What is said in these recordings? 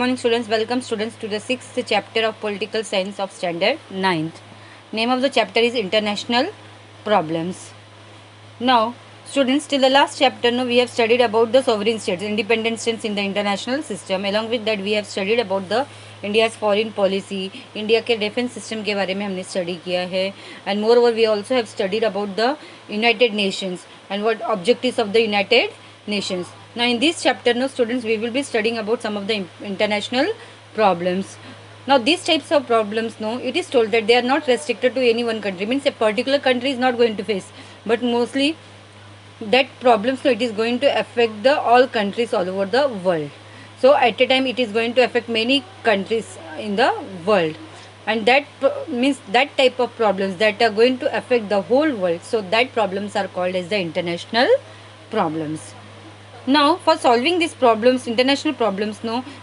morning students, welcome students to the 6th chapter of Political Science of Standard 9th. Name of the chapter is International Problems. Now students, till the last chapter we have studied about the sovereign states, independent states in the international system. Along with that we have studied about the India's foreign policy, India के defense system के बारे में हमने study किया है, and moreover we also have studied about the United Nations and what objectives of the United Nations. Now in this chapter students, we will be studying about some of the international problems. Now these types of problems it is told that they are not restricted to any one country, means a particular country is not going to face, but mostly that problems it is going to affect the all countries all over the world. So at a time it is going to affect many countries in the world, and that means that type of problems that are going to affect the whole world, so that problems are called as the international problems. Now for solving these problems, international problems,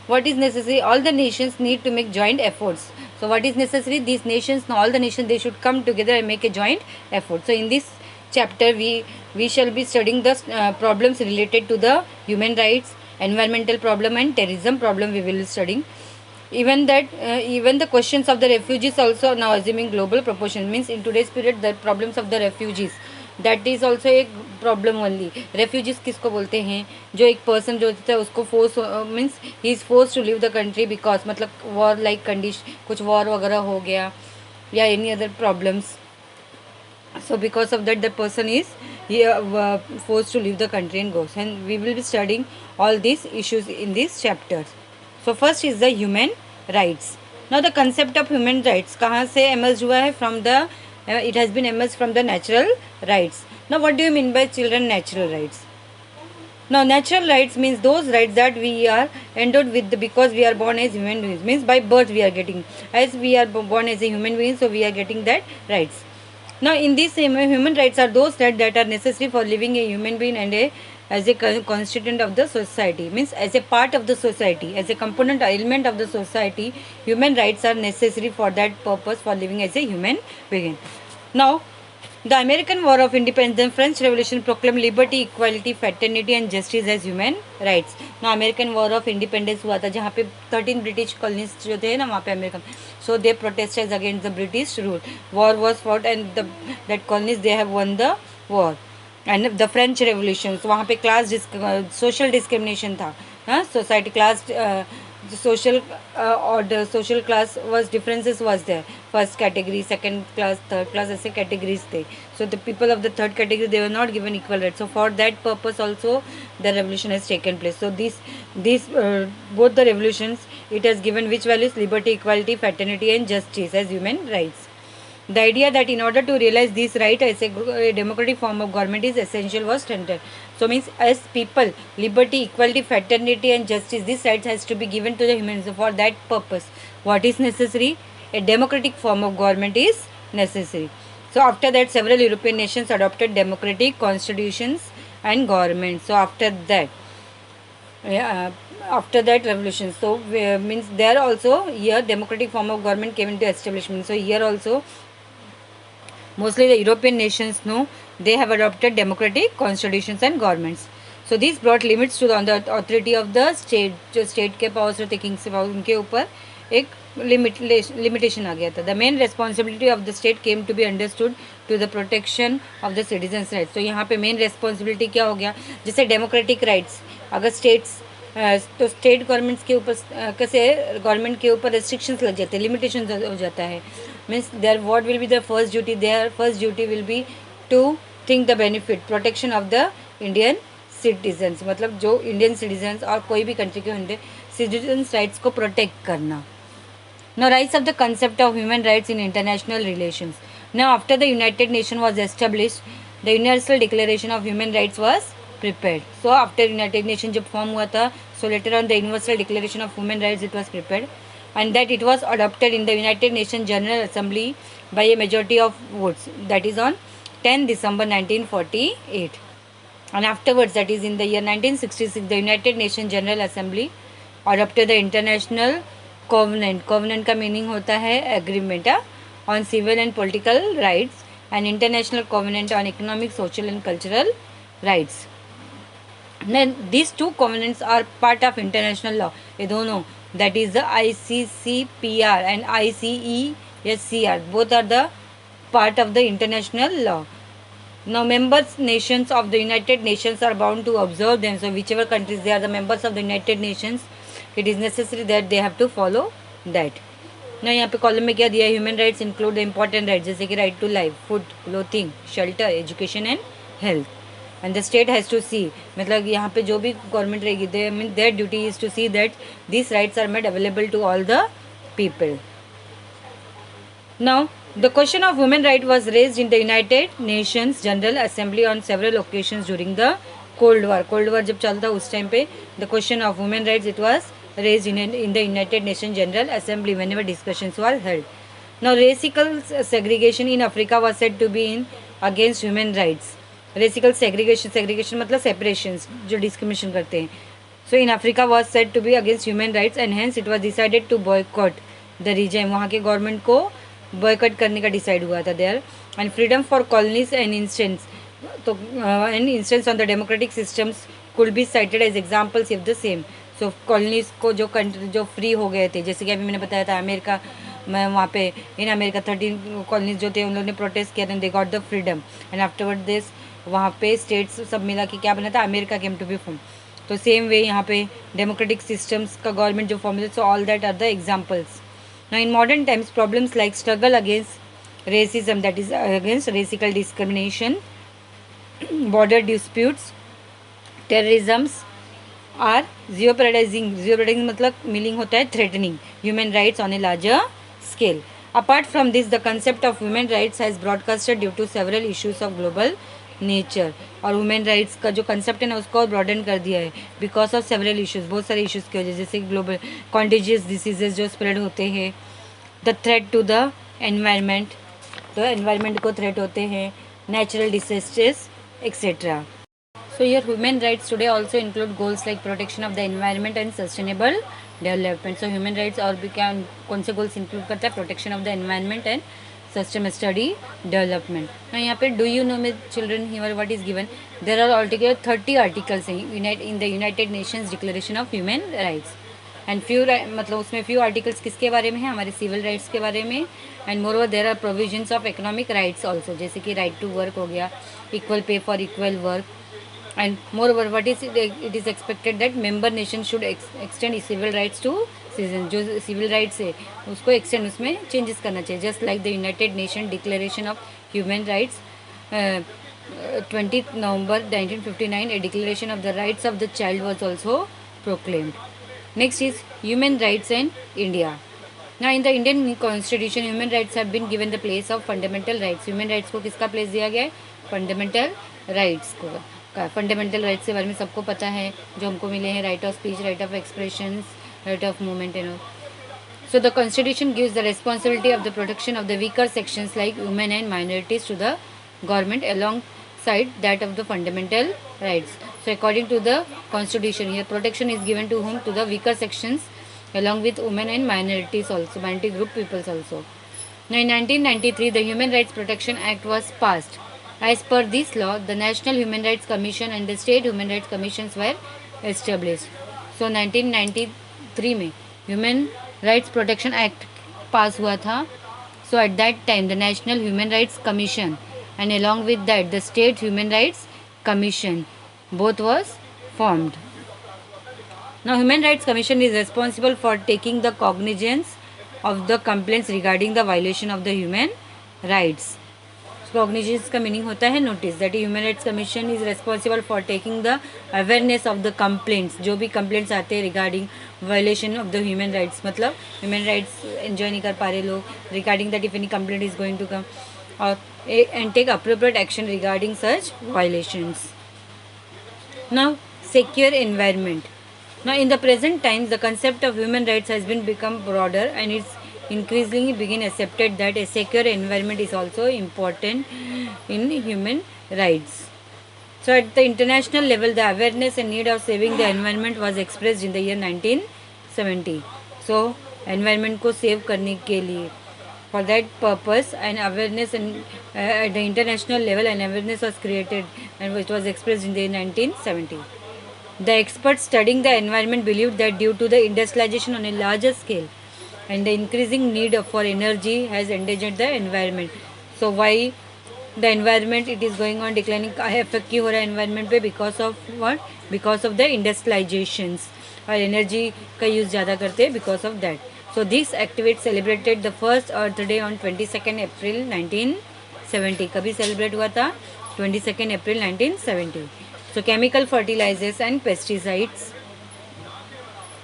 what is necessary? All the nations need to make joint efforts. So what is necessary? These nations, all the nations, they should come together and make a joint effort. So in this chapter we shall be studying the problems related to the human rights, environmental problem and terrorism problem we will be studying. Even the questions of the refugees also now assuming global proportion, means in today's period the problems of the refugees, that is also एक problem only. Refugees किसको बोलते हैं? जो एक person जो होता है उसको force means he is force to leave the country because मतलब वॉर लाइक कंडीशन, कुछ वॉर वगैरह हो गया या any other problems. So because of that the person is forced to leave the country and goes, and we will be studying all these issues in these chapters. So first is the human rights. Now the concept of human rights कहाँ से emerged हुआ है? From the it has been emerged from the natural rights. Now what do you mean by children natural rights? Now natural rights means those rights that we are endowed with because we are born as human beings, means by birth we are getting, as we are born as a human being, so we are getting that rights. Now in this human rights are those rights that are necessary for living a human being and as a constituent of the society, means as a part of the society, as a component or element of the society, human rights are necessary for that purpose, for living as a human being. Now the American War of Independence, the French Revolution proclaimed liberty, equality, fraternity and justice as human rights. Now American War of Independence हुआ था जहाँ पे 13 British colonies जो थे ना वहाँ पे American, so they protested against the British rule. War was fought and that colonies they have won the war. And the French Revolution, वहाँ पे क्लास सोशल डिस्क्रिमिनेशन था, हाँ society class social order, social class was differences was there, first category, second class, third class, ऐसे categories थे. So the people of the third category they were not given equal rights. So for that purpose also the revolution has taken place. So these both the revolutions it has given which values? Liberty, equality, fraternity and justice as human rights. The idea that in order to realize this right as a democratic form of government is essential was strengthened. So means as people, liberty, equality, fraternity and justice, these rights has to be given to the humans. So for that purpose, what is necessary? A democratic form of government is necessary. So after that, several European nations adopted democratic constitutions and governments. So after that revolution, so means there also here democratic form of government came into establishment. So here also mostly the European nations they have adopted democratic constitutions and governments. So these brought limits to the authority of the state. जो state के powers रहते king से power उनके ऊपर एक limitation आ गया था. The main responsibility of the state came to be understood to the protection of the citizens' rights. तो यहाँ पे main responsibility क्या हो गया? जैसे democratic rights अगर states तो स्टेट गवर्नमेंट्स के ऊपर कैसे गवर्नमेंट के ऊपर रेस्ट्रिक्शंस लग जाते हैं, लिमिटेशन हो जाता है. Means there what will be the first duty? Their first duty will be to think the benefit, protection of the Indian citizens, मतलब जो इंडियन सिटीजन्स और कोई भी कंट्री के सिटीजन्स राइट्स को प्रोटेक्ट करना. Now rise of the concept of human rights in international relations. Now after the United Nations was established, the Universal Declaration of Human Rights was prepared. So after United Nations जब form हुआ था, so later on the Universal Declaration of Human Rights it was prepared, and that it was adopted in the United Nations General Assembly by a majority of votes, that is on 10 December 1948. And afterwards, that is in the year 1966, the United Nations General Assembly adopted the International Covenant. Covenant का meaning होता है agreement on civil and political rights, and International Covenant on economic, social and cultural rights. Then these two covenants are part of international law. ये दोनों that is the ICCPR and ICESCR. Both are the part of the international law. Now, members nations of the United Nations are bound to observe them. So, whichever countries they are the members of the United Nations, it is necessary that they have to follow that. ना यहाँ पे column में क्या दिया है, human rights include the important rights जैसे कि right to life, food, clothing, shelter, education and health. And the state has to see, मतलब यहाँ पे जो भी गवर्नमेंट रहेगी, they mean their duty is to see that this rights are made available to all the people. Now, the question of women rights was raised in the United Nations General Assembly on several occasions during the Cold War. Cold War जब चलता उस time पे the question of women rights it was raised in the United Nations General Assembly whenever discussions were held. Now, racial segregation in Africa was said to be in against human rights. Racial segregation मतलब separations जो discrimination करते हैं. So in Africa was said to be against human rights and hence it was decided to boycott the regime. वहाँ के government को boy cut करने का decide हुआ था there. And freedom for colonies and instance, तो and instance on the democratic systems could be cited as examples if the same. So colonies को जो कंट्री जो फ्री हो गए थे, जैसे कि अभी मैंने बताया था अमेरिका में, वहाँ पे इन अमेरिका 13 कॉलोनीज जो थे उन लोगों ने प्रोटेस्ट किया था, they got the freedom and afterward this वहाँ पे स्टेट्स सब मिला कि क्या बना था, America came to be form. तो सेम वे यहाँ पे डेमोक्रेटिक सिस्टम्स का गवर्नमेंट जो फॉर्म है, so all that are the examples. Now, in modern times, problems like struggle against racism, that is against racial discrimination, border disputes, terrorisms are jeopardizing. Jeopardizing मतलब meaning होता है threatening human rights on a larger scale. Apart from this, the concept of human rights has broadcasted due to several issues of global nature. और women rights का जो concept है ना उसको और ब्रॉडन कर दिया है बिकॉज ऑफ सेवरल इश्यूज, बहुत सारे इश्यूज़ की वजह, जैसे ग्लोबल कॉन्टेजियस डिसीजेज जो स्प्रेड होते हैं, the threat to the environment, तो एनवायरनमेंट को थ्रेट होते हैं, natural disasters etcetera. So your human rights today also include goals like protection of the environment and sustainable development. So human rights और भी क्या कौन से गोल्स इंक्लूड करता है, protection of the environment and system study development. Now यहाँ पे do you know my children here what is given, there are altogether 30 articles in the United Nations Declaration of Human Rights and few मतलब उसमें few articles किसके बारे में है, हमारे civil rights के बारे में. and moreover there are provisions of economic rights also, जैसे कि right to work हो गया, equal pay for equal work. and moreover what is it is expected that member nation should extend civil rights to citizens. जो civil rights है उसको extend, उसमें changes करना चाहिए. Just like the United nation declaration of human rights 20 November 1959 a declaration of the rights of the child was also proclaimed. Next is human rights in India. Now in the Indian constitution human rights have been given the place of fundamental rights. human rights को किसका place दिया गया है, fundamental rights को. Fundamental rights के बारे में सबको पता है जो हमको मिले हैं, right of speech, right of expression, right of movement and all. So the constitution gives the responsibility of the protection of the weaker sections like women and minorities to the government alongside that of the fundamental rights. So according to the constitution here protection is given to whom, to the weaker sections along with women and minorities also, minority group peoples also. Now in 1993 the Human Rights Protection Act was passed. As per this law the National Human Rights Commission and the State Human Rights Commissions were established. So 1993 में human rights protection act pass हुआ था. So at that time the national human rights commission and along with that the state human rights commission both was formed. Now human rights commission is responsible for taking the cognizance of the complaints regarding the violation of the human rights. Cognizance का meaning होता है notice. That human rights commission is responsible for taking the awareness of the complaints, जो भी complaints आते हैं regarding violation of the human rights, मतलब human rights enjoy नहीं कर पा रहे लोग, regarding that if any complaint is going to come और and take appropriate action regarding such violations. Now secure environment. Now in the present times the concept of human rights has been become broader and it's increasingly being accepted that a secure environment is also important in human rights. So at the international level the awareness and need of saving the environment was expressed in the year 1970. So environment को save करने के लिए for that purpose and awareness and at the international level an awareness was created and it was expressed in the year 1970. The experts studying the environment believed that due to the industrialization on a larger scale and the increasing need for energy has endangered the environment. So why the environment it is going on declining, affect क्यों हो रहा है environment पे? Because of what? Because of the industrializations और energy का use ज़्यादा करते हैं because of that. So this activity celebrated the first Earth Day on 22nd April 1970. कभी celebrate हुआ था? 22nd April 1970. So chemical fertilizers and pesticides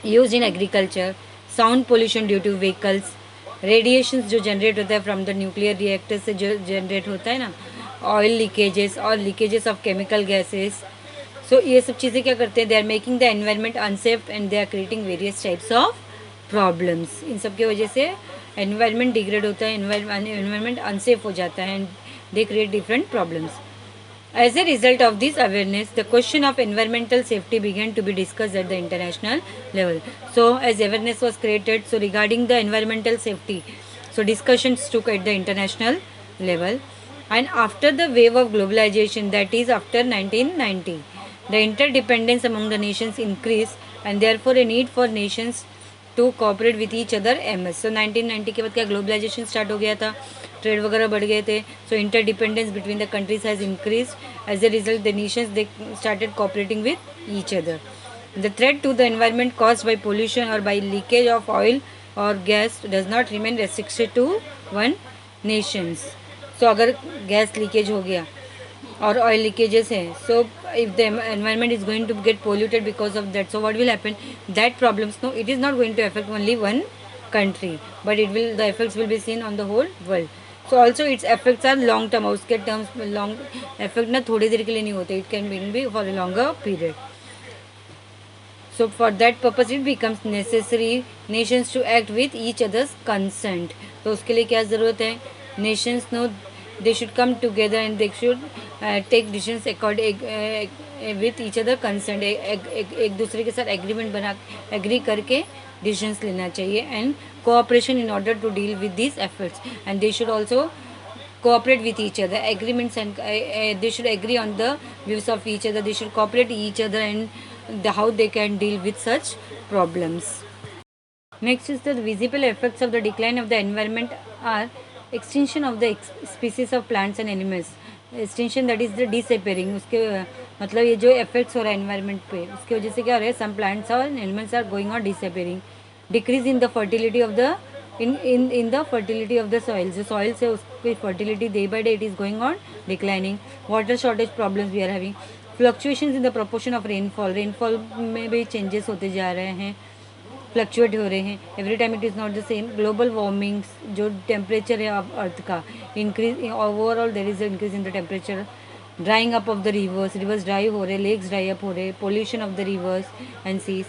used in agriculture, sound pollution due to vehicles, radiations जो generate होता है from the nuclear reactor से जो generate होता है ना, ऑयल लीकेजेस और leakages of chemical gases. So ये सब चीज़ें क्या करते हैं? They are making the environment unsafe and they are creating various types of problems. इन सब की वजह से एनवायरनमेंट डिग्रेड होता है, एनवायरनमेंट अनसेफ हो जाता है and they create different problems. As a result of this awareness, the question of environmental safety began to be discussed at the international level. So, as awareness was created, so regarding the environmental safety, so discussions took at the international level. And after the wave of globalization, that is after 1990, the interdependence among the nations increased and therefore a need for nations to cooperate with each other emerged. So 1990 के बाद क्या globalisation start हो गया था, trade वगैरह बढ़ गए थे. So interdependence between the countries has increase. As a result the nations they started cooperating with each other. The threat to the environment caused by pollution और बाय लीकेज ऑफ ऑयल और gas does not remain restricted to one nations. So अगर gas leakage हो गया और oil leakages है, so if the environment is going to get polluted because of that, so what will happen? That problems, no, it is not going to affect only one country, but it will, the effects will be seen on the whole world. So also its effects are long term. उसके terms long effect ना थोड़ी देर के लिए नहीं होते, it can be for a longer period. So for that purpose it becomes necessary nations to act with each other's consent. तो उसके लिए क्या ज़रूरत है? Nations know they should come together and they should take decisions according with each other consent. एक दूसरे के साथ एग्रीमेंट बना एग्री करके डिसीजंस लेना चाहिए and cooperation in order to deal with this efforts. And they should also cooperate with each other agreements and they should agree on the views of each other. They should cooperate each other and how they can deal with such problems. Next is the visible effects of the decline of the environment are extinction of the species of plants and animals. Extinction that is the disappearing. उसके मतलब ये जो effects हो रहा है environment पे, उसकी वजह से क्या हो रहा है? Some plants और animals are going on disappearing. Decrease in the fertility of the in the fertility of the soil. जो soil से उसकी fertility day by day it is going on declining. Water shortage problems we are having. Fluctuations in the proportion of rainfall. Rainfall में भी changes होते जा रहे हैं, fluctuate हो रहे हैं. Every time it is not the same. Global warming जो टेम्परेचर है अर्थ का increase, overall there is increase in the temperature. Drying up of the rivers, rivers dry हो रहे, लेक्स ड्राई अप हो रहे, pollution of the rivers and seas,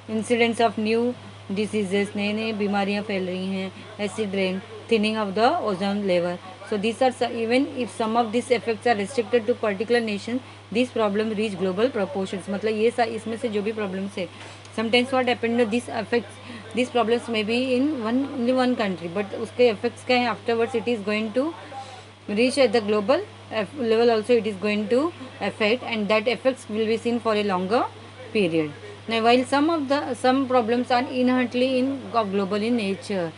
incidents of new diseases, नए नए बीमारियाँ फैल रही हैं, acid rain, thinning of the ozone level. So these are even if some of these effects are restricted to particular nations, these problems reach global proportions. मतलब ये इसमें से जो भी problems है, sometimes what happened, these affects, these problems may be in only one country, but उसके effects क्या है afterwards it is going to reach at the global level also it is going to affect, and that effects will be seen for a longer period. Now while some problems are inherently global in nature,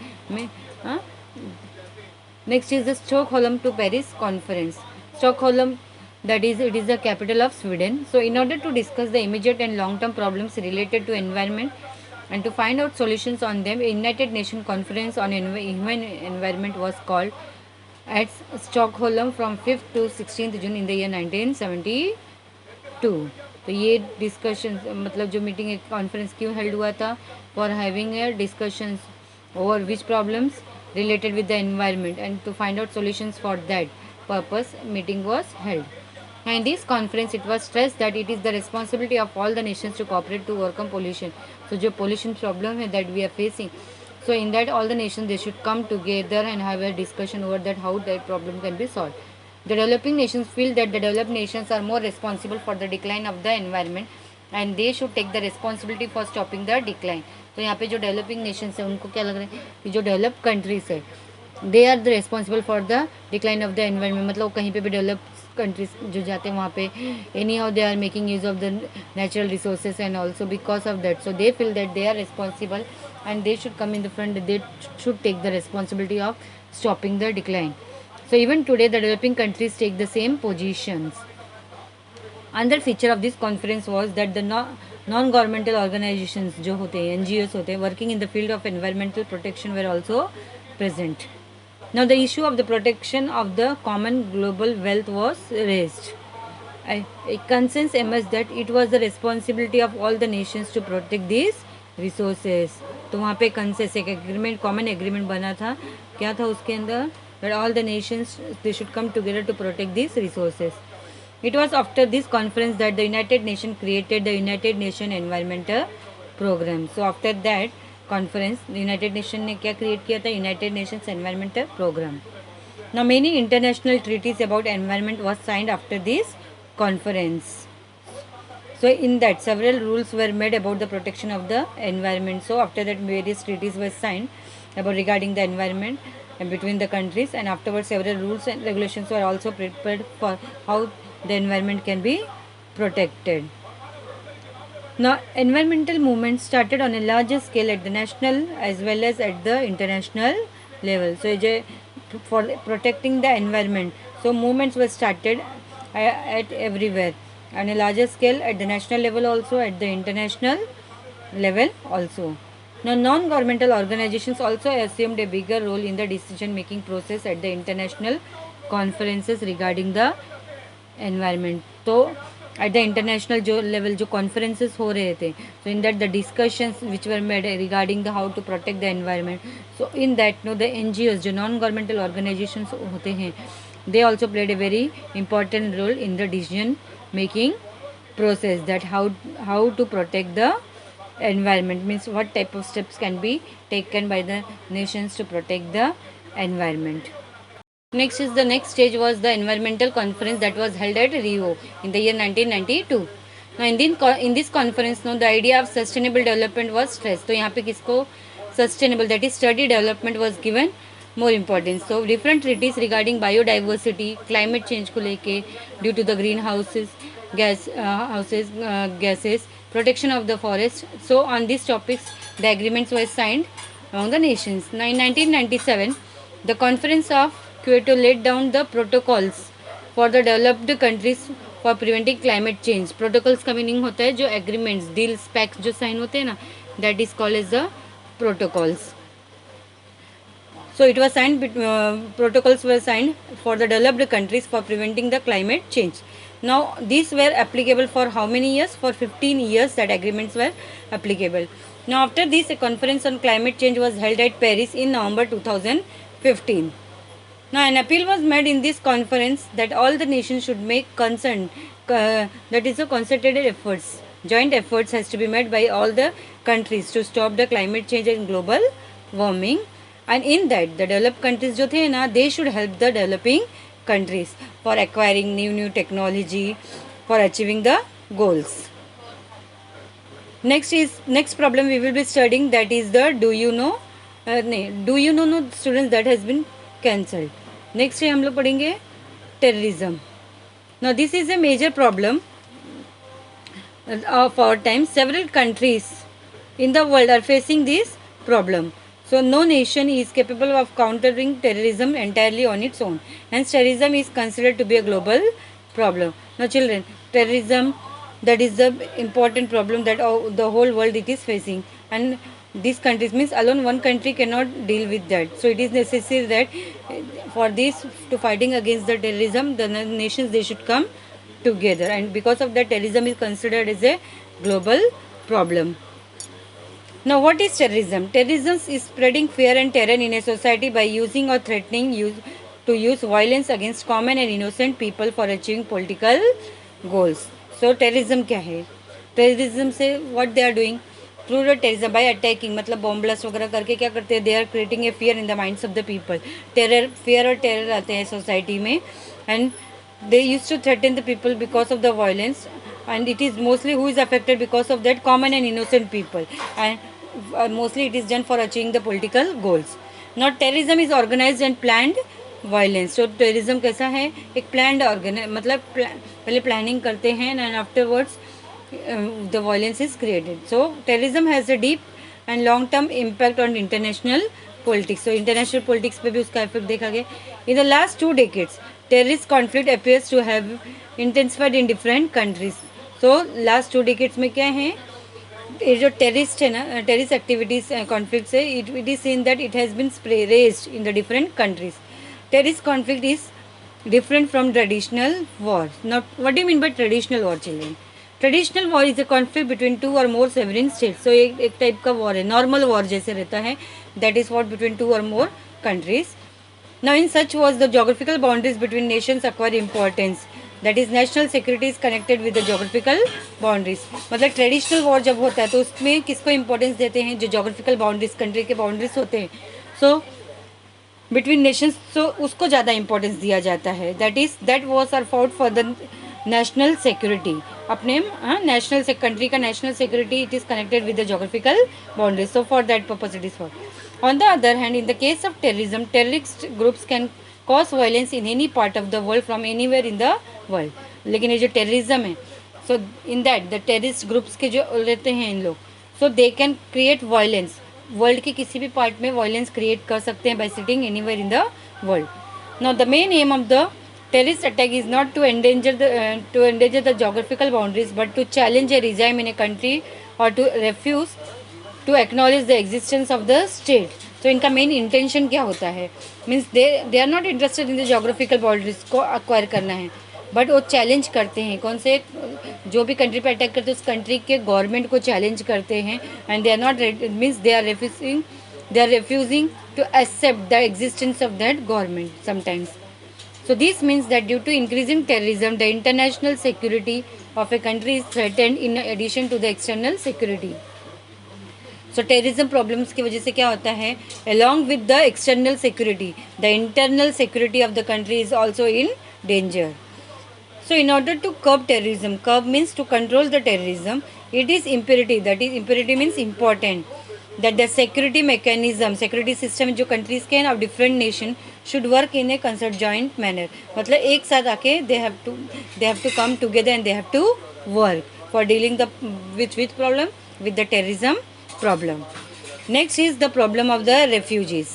next is the Stockholm to Paris conference. Stockholm, that is, it is the capital of Sweden. So in order to discuss the immediate and long term problems related to environment and to find out solutions on them, a United Nations conference on human environment was called at Stockholm from 5th to 16th June in the year 1972. तो ये discussion मतलब जो meeting एक conference क्यों held हुआ था? For having a discussions over which problems related with the environment and to find out solutions. For that purpose meeting was held, and in this conference it was stressed that it is the responsibility of all the nations to cooperate to overcome pollution. So जो pollution problem है that we are facing, so in that all the nations they should come together and have a discussion over that how that problem can be solved. The developing nations feel that the developed nations are more responsible for the decline of the environment and they should take the responsibility for stopping the decline. तो यहाँ पे जो developing Nations है उनको क्या लग रहा है कि जो डेवलप कंट्रीज है they are the responsible for the decline of the environment. मतलब कहीं पे भी डेवलप countries जो जाते हैं वहाँ पे anyhow they are making use of the natural resources, and also because of that, so they feel that they are responsible and they should come in the front, they should take the responsibility of stopping the decline. So even today the developing countries take the same positions. Another feature of this conference was that the non-governmental organizations जो होते हैं NGOs होते हैं working in the field of environmental protection were also present. Now the issue of the protection of the common global wealth was raised. A consensus emerged that it was the responsibility of all the nations to protect these resources. तो वहाँ पे conscience एक agreement common agreement बना था. क्या था उसके अंदर? that all the nations they should come together to protect these resources. It was after this conference that the United Nations created the United Nations Environmental Program. So after that conference, the United Nations ने क्या create किया था? United Nations Environmental Program. Now many international treaties about environment was signed after this conference. So in that several rules were made about the protection of the environment. So after that various treaties were signed about regarding the environment and between the countries, and afterwards several rules and regulations were also prepared for how the environment can be protected. Now environmental movements started on a larger scale at the national as well as at the international level. So for protecting the environment, so movements were started at everywhere on a larger scale at the national level also, at the international level also. Now non-governmental organizations also assumed a bigger role in the decision making process at the international conferences regarding the environment. तो at the international level जो conferences हो रहे थे, so in that the discussions which were made regarding the how to protect the environment, so in that the NGOs जो non governmental organizations होते हैं, they also played a very important role in the decision making process, that how to protect the environment, means what type of steps can be taken by the nations to protect the environment. Next stage was the environmental conference that was held at Rio in the year 1992. Now in this conference the idea of sustainable development was stressed. तो यहाँ पे किसको sustainable, that is steady development, was given more importance. So different treaties regarding biodiversity, climate change को लेके due to the greenhouses gases, protection of the forest. So on these topics the agreements were signed among the nations. Now in 1997 the conference of Kyoto laid down the protocols for the developed countries for preventing climate change. Protocols का meaning होता है जो agreements, deals, pacts जो sign होते हैं ना, that is called as the protocols. So it was signed, protocols were signed for the developed countries for preventing the climate change. Now these were applicable for how many years? For 15 years that agreements were applicable. Now after this a conference on climate change was held at Paris in November 2015. Now an appeal was made in this conference that all the nations should make that is a concerted efforts. Joint efforts has to be made by all the countries to stop the climate change and global warming. And in that the developed countries जो थे ना, they should help the developing countries for acquiring new technology for achieving the goals. Next problem we will be studying, that is the do you know students, that has been cancelled. Next हम लोग पढ़ेंगे terrorism. Now this is a major problem of our time. Several countries in the world are facing this problem. So no nation is capable of countering terrorism entirely on its own. Hence terrorism is considered to be a global problem. Now children, terrorism, that is the important problem that the whole world it is facing, and these countries, means alone one country cannot deal with that. So it is necessary that for this to fighting against the terrorism, the nations they should come together, and because of that terrorism is considered as a global problem. Now what is terrorism? Terrorism is spreading fear and terror in a society by using or threatening to use violence against common and innocent people for achieving political goals. So terrorism क्या है? Terrorism से what they are doing? Through the terrorism, by attacking, मतलब bomb blast वगैरह करके क्या करते हैं? They are creating a fear in the minds of the people. Fear और terror आते हैं society में, and they used to threaten the people because of the violence, and it is mostly who is affected because of that, common and innocent people, and mostly it is done for achieving the political goals. Now terrorism is organized and planned violence. तो terrorism कैसा है, एक planned मतलब पहले planning करते हैं and afterwards the violence is created. So terrorism has a deep and long term impact on international politics. तो international politics पे भी उसका इफेक्ट देखा गया। In the last 2 decades terrorist conflict appears to have intensified in different countries. तो last 2 decades में क्या है, ये जो टेररिस्ट है ना, टेररिस्ट एक्टिविटीज कॉन्फ्लिक्ट है, it is seen that it has been raised in the different countries. Terrorist conflict is different from traditional war. Now, what do you mean by traditional war, children? Traditional war is a conflict between 2 or more sovereign states. So एक type का war है, normal war जैसे रहता है, that is what between 2 or more countries. Now, in such wars, the geographical boundaries between nations acquire importance. That is, national security is connected with the geographical boundaries. मतलब traditional war जब होता है तो उसमें किसको इंपॉर्टेंस देते हैं, जो जोग्राफिकल बाउंड्रीज, कंट्री के बाउंड्रीज होते हैं, सो बिटवीन नेशंस, तो उसको ज़्यादा इंपॉर्टेंस दिया जाता है। That is that wars are fought for the national security. अपने नेशनल से कंट्री का national security, it is connected with the geographical boundaries, so for that purpose it is for. On the other hand, in the case of terrorism, terrorist groups can cause violence in any part of the world from anywhere in the world. लेकिन ये जो terrorism है, so in that the terrorist groups के जो रहते हैं इन लोग, so they can create violence, world के किसी भी पार्ट में वायलेंस क्रिएट कर सकते हैं by sitting anywhere in the world. Now the main aim of the terrorist attack is not to endanger the geographical boundaries but to challenge a regime in a country और to refuse to acknowledge the existence of the state. तो इनका main intention क्या होता है, means they are not interested in the geographical boundaries को acquire करना है, but वो चैलेंज करते हैं, कौन से, जो भी कंट्री पे अटैक करते हैं उस कंट्री के गवर्नमेंट को चैलेंज करते हैं, and they are not means they are refusing to accept the existence of that government sometimes. So this means that due to increasing terrorism, the international security of a country is threatened in addition to the external security. So terrorism problems की वजह से क्या होता है, along with the external security, the internal security of the country is also in danger. So in order to curb terrorism, curb means to control the terrorism, it is imperative, that is imperative means important, that the security mechanism, security system जो countries के हैं of different nation should work in a concerted manner. मतलब एक साथ आके they have to come together and they have to work for dealing the with problem, with the terrorism problem. Next is the problem of the refugees.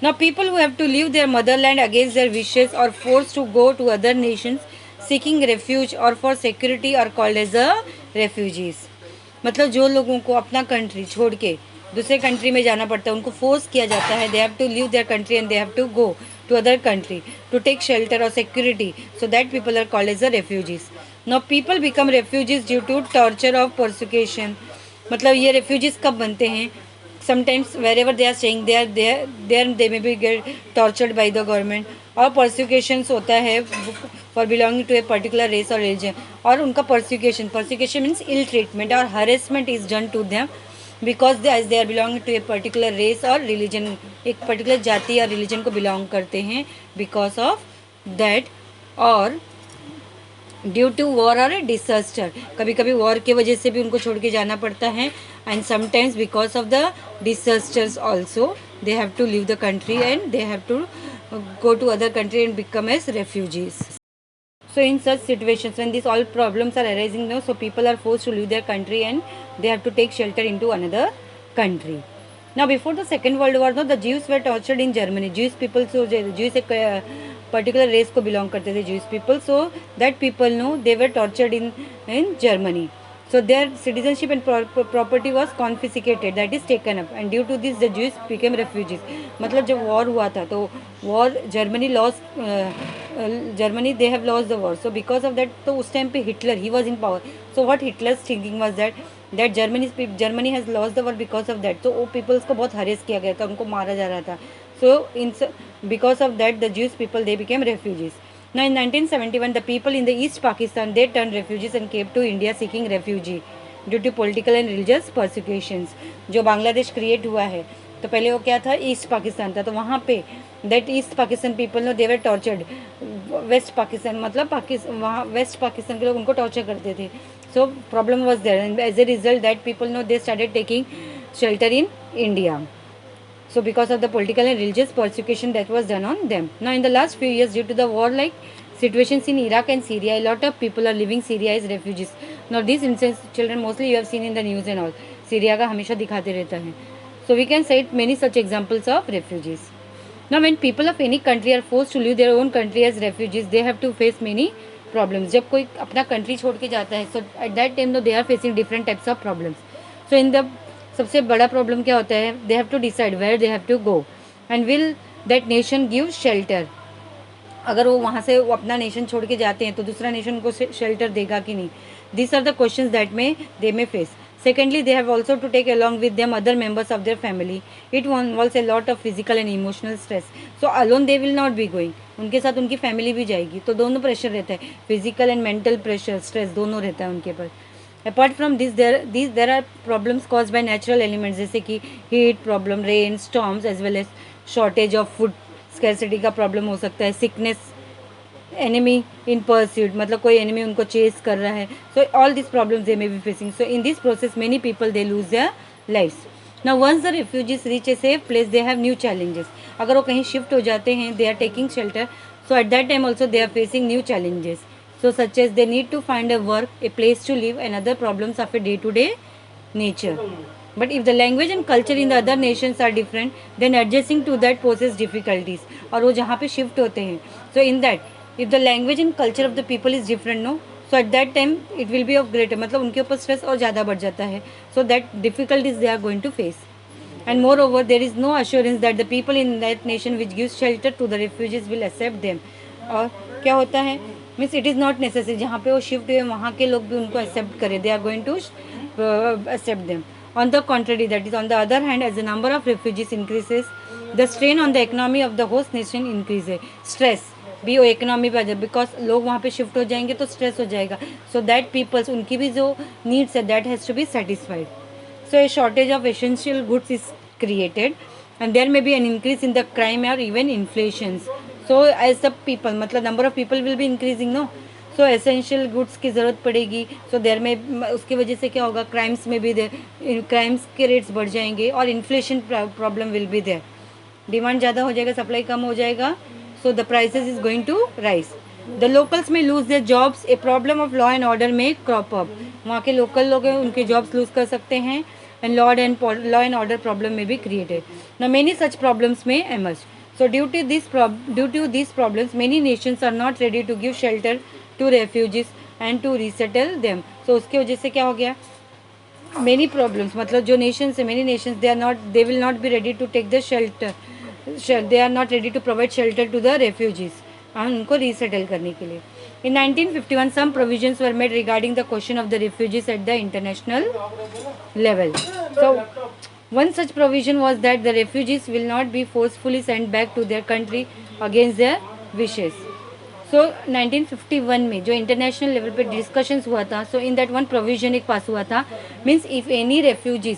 Now people who have to leave their motherland against their wishes or forced to go to other nations seeking refuge or for security are called as the refugees. मतलब जो लोगों को अपना country छोड़ के दूसरे country में जाना पड़ता है, उनको फोर्स किया जाता है, they have to leave their country and they have to go to other country to take shelter और security, so that people are called as the refugees. Now people become refugees due to torture of persecution. मतलब ये refugees कब बनते हैं, sometimes wherever they are staying they may be get tortured by the government, और persecutions होता है for belonging to a particular race और religion, और उनका परसिक्यूशन मीन्स इल ट्रीटमेंट और harassment is done to them because as they are belonging to a particular race और religion, एक particular जाति या रिलीजन को बिलोंग करते हैं, बिकॉज ऑफ दैट, और ड्यू टू वॉर और ए डिसास्टर, कभी कभी वॉर के वजह से भी उनको छोड़ के जाना पड़ता है, and sometimes because of the disasters also they have to leave the country and they have to go to other country and become as refugees. So in such situations when these all problems are arising now, so people are forced to leave their country and they have to take shelter into another country. Now before the Second World War, no, the Jews were tortured in Germany. Jewish people, so Jews एक particular race को belong करते थे, Jewish people, so that people, no, they were tortured in Germany. So their citizenship and property was confiscated, that is taken up, and due to this the Jews became refugees. मतलब जब war हुआ था तो war Germany lost, Germany they have lost the war, so because of that, तो उस time पे Hitler he was in power. So what Hitler's thinking was that Germany has lost the war because of that. तो वो peoples को बहुत harass किया गया था, उनको मारा जा रहा था. So because of that the Jewish people they became refugees. Now in 1971 the people in the East Pakistan they turned refugees and came to India seeking refugee due to political and religious persecutions. जो Bangladesh create हुआ है तो पहले वो क्या था, east Pakistan था, तो वहाँ पे that east Pakistan people know they were tortured, west Pakistan मतलब वहाँ वेस्ट पाकिस्तान के लोग उनको टॉर्चर करते थे. So problem was there and as a result that people know they started taking shelter in India. So because of the political and religious persecution that was done on them. Now in the last few years, due to the war-like situations in Iraq and Syria, a lot of people are living Syria as refugees. Now these incidents, children, mostly you have seen in the news and all. Syria का हमेशा दिखाते रहता है. So we can cite many such examples of refugees. Now when people of any country are forced to leave their own country as refugees, they have to face many problems. जब कोई अपना country छोड़ के जाता है, so at that time they are facing different types of problems. So in the सबसे बड़ा problem क्या होता है, they have to decide where they have to go and will that nation give shelter. अगर वो वहाँ से वो अपना नेशन छोड़ के जाते हैं तो दूसरा नेशन उनको शेल्टर देगा कि नहीं. This are the questions that they may face. Secondly, they have also to take along with them other members of their family. It involves a lot of physical and emotional stress. So alone they will not be going, उनके साथ उनकी family भी जाएगी. तो दोनों pressure रहता है, physical and mental pressure, stress दोनों रहता है उनके पर. Apart from this, there are problems caused by natural elements जैसे कि heat problem, rain, storms, as well as shortage of food, scarcity का problem हो सकता है, sickness, enemy in pursuit मतलब कोई enemy उनको chase कर रहा है. So all these problems they may be facing. So in this process many people they lose their lives. Now once the refugees reach a safe place, they have new challenges. अगर वो कहीं shift हो जाते हैं, they are taking shelter. So at that time also they are facing new challenges. So such as they need to find a work, a place to live and other problems of a day-to-day nature. But if the language and culture in the other nations are different, then adjusting to that poses difficulties. और वो जहाँ पे shift होते हैं, so in that, if the language and culture of the people is different, no, so at that time it will be of greater, मतलब उनके ऊपर stress और ज़्यादा बढ़ जाता है. So that difficulties they are going to face. And moreover, there is no assurance that the people in that nation which gives shelter to the refugees will accept them. और क्या होता है, means it is not necessary जहाँ पे वो shift हुए वहाँ के लोग भी उनको एक्सेप्ट करें. They are going to accept them. On the contrary, that is on the other hand, as the number of refugees increases, the strain on the economy of the host nation increase है. Stress भी वो economy पर आ जाए, because लोग वहाँ पे shift हो जाएंगे तो स्ट्रेस हो जाएगा. सो दैट पीपल्स, उनकी भी जो नीड्स है that has to be satisfied. So a shortage of essential goods is created and there may be an increase in the crime और even inflations. So as the people, मतलब number of people will be increasing, no. So essential goods की ज़रूरत पड़ेगी. So there में उसकी वजह से क्या होगा, क्राइम्स में भी क्राइम्स के रेट्स बढ़ जाएंगे और inflation problem will be there. Demand ज़्यादा हो जाएगा, सप्लाई कम हो जाएगा. So the prices is going to rise. The locals may lose their jobs. A problem of law and order may crop up. वहाँ के लोकल लोग हैं, उनके जॉब्स लूज कर सकते हैं and law and order problem में भी created. Now many such problems में emerge. So due to these problems, many nations are not ready to give shelter to refugees and to resettle them. So उसके वजह से क्या हो गया, many problems, मतलब जो nations है, many nations they will not be ready to take the shelter. They are not ready to provide shelter to the refugees और उनको resettle करने के लिए. In 1951, some provisions were made regarding the question of the refugees at the international level. So one such provision was that the refugees will not be forcefully sent back to their country against their wishes. So 1951 में जो international level पे discussions हुआ था, सो in that one provision एक पास हुआ था, means if any refugees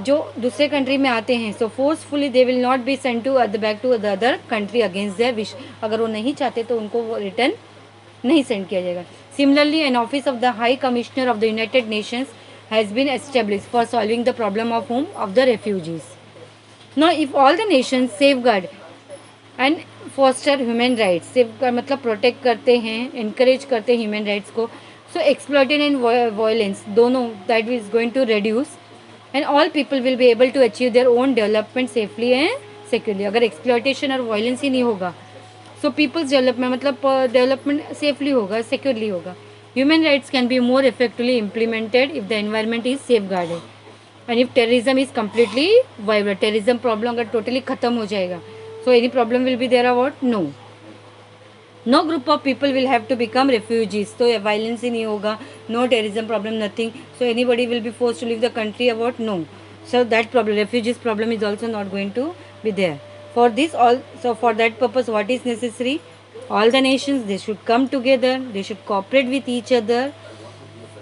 जो दूसरे कंट्री में आते हैं, so forcefully they will not be sent to back to the other country against their wish. अगर वो नहीं चाहते तो उनको रिटर्न नहीं सेंड किया जाएगा. Similarly, an office of the high commissioner of the United Nations has been established for solving the problem of whom? Of the refugees. Now, if all the nations safeguard and foster human rights, safeguard मतलब protect करते हैं, encourage करते हैं human rights को, so exploitation and violence दोनों that is going to reduce and all people will be able to achieve their own development safely and securely. अगर exploitation और violence ही नहीं होगा, so people's development मतलब development safely होगा, securely होगा. Human rights can be more effectively implemented if the environment is safeguarded and if terrorism is completely wiped. Terrorism problem अगर totally खत्म हो जाएगा, so any problem will be there about? No. No group of people will have to become refugees. So violence ही नहीं होगा, no terrorism problem, nothing. So anybody will be forced to leave the country about? No. So that problem, refugees problem is also not going to be there. For this all, so for that purpose, what is necessary? All the nations, they should come together, they should cooperate with each other,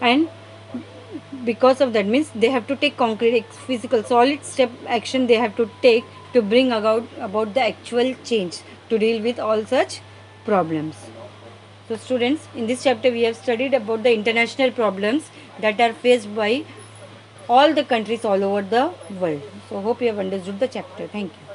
and because of that means they have to take concrete, physical, solid step action they have to take to bring about the actual change to deal with all such problems. So students, in this chapter we have studied about the international problems that are faced by all the countries all over the world. So hope you have understood the chapter. Thank you.